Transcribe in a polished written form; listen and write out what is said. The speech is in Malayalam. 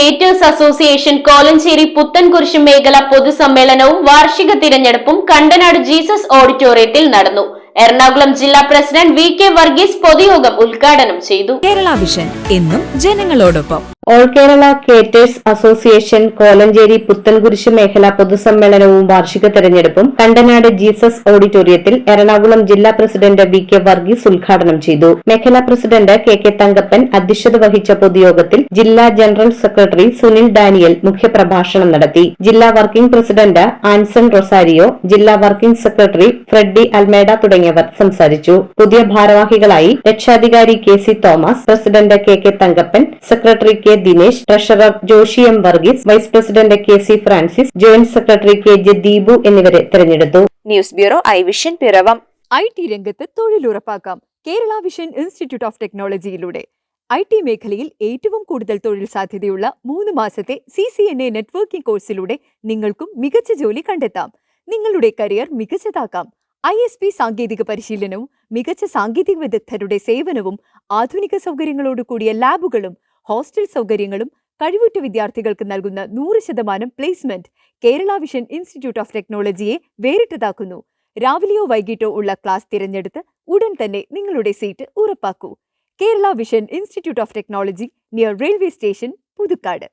കേറ്റേഴ്സ് അസോസിയേഷൻ കോലഞ്ചേരി പുത്തൻകുരിശ് മേഖല പൊതുസമ്മേളനവും വാർഷിക തിരഞ്ഞെടുപ്പും കണ്ടനാട് ജീസസ് ഓഡിറ്റോറിയത്തിൽ നടന്നു. എറണാകുളം ജില്ലാ പ്രസിഡന്റ് വി കെ വർഗീസ് പൊതുയോഗം ഉദ്ഘാടനം ചെയ്തു. കേരള വിഷൻ എന്നും ജനങ്ങളോടൊപ്പം. All Kerala caterers association Kolenchery Puthencruz മേഖല പൊതുസമ്മേളനവും വാർഷിക തെരഞ്ഞെടുപ്പും കണ്ടനാട് ജീസസ് ഓഡിറ്റോറിയത്തിൽ എറണാകുളം ജില്ലാ പ്രസിഡന്റ് വി കെ വർഗീസ് ഉദ്ഘാടനം ചെയ്തു. മേഖലാ പ്രസിഡന്റ് കെ കെ തങ്കപ്പൻ അധ്യക്ഷത വഹിച്ച പൊതുയോഗത്തിൽ ജില്ലാ ജനറൽ സെക്രട്ടറി സുനിൽ ഡാനിയൽ മുഖ്യപ്രഭാഷണം നടത്തി. ജില്ലാ വർക്കിംഗ് പ്രസിഡന്റ് ആൻസൺ റൊസാരിയോ, ജില്ലാ വർക്കിംഗ് സെക്രട്ടറി ഫ്രെഡി അൽമേഡ തുടങ്ങിയവർ സംസാരിച്ചു. പുതിയ ഭാരവാഹികളായി രക്ഷാധികാരി K C Thomas, president K K Thankappan, secretary K Dinesh, treasurer Joshy M Varghese, vice president K C Francis, joint secretary K J Deepu എന്നിവരെ തെരഞ്ഞെടുത്തു. News bureau I vision Piravom. IT രംഗത്ത് തൊഴിലുറപ്പാക്കാം കേരള വിഷൻ ഇൻസ്റ്റിറ്റ്യൂട്ട് ഓഫ് ടെക്നോളജിയിലൂടെ. IT മേഖലയിൽ ഏറ്റവും കൂടുതൽ തൊഴിൽ സാധ്യതയുള്ള 3 മാസത്തെ CCNA നെറ്റ്വർക്കിംഗ് കോഴ്സിലൂടെ നിങ്ങൾക്കും മികച്ച ജോലി കണ്ടെത്താം. നിങ്ങളുടെ കരിയർ മികച്ചതാക്കാം. ISP സാങ്കേതിക പരിശീലനവും മികച്ച സാങ്കേതിക വിദഗ്ധരുടെ സേവനവും ആധുനിക സൗകര്യങ്ങളോടുകൂടിയ ലാബുകളും ഹോസ്റ്റൽ സൗകര്യങ്ങളും കഴിവുറ്റ വിദ്യാർത്ഥികൾക്ക് നൽകുന്ന 100% placement Kerala vision institute of ടെക്നോളജിയെ വേറിട്ടതാക്കുന്നു. രാവിലെയോ വൈകിട്ടോ ഉള്ള ക്ലാസ് തിരഞ്ഞെടുത്ത് ഉടൻ തന്നെ നിങ്ങളുടെ സീറ്റ് ഉറപ്പാക്കൂ. Kerala vision institute of technology, near railway station, Puthukkad.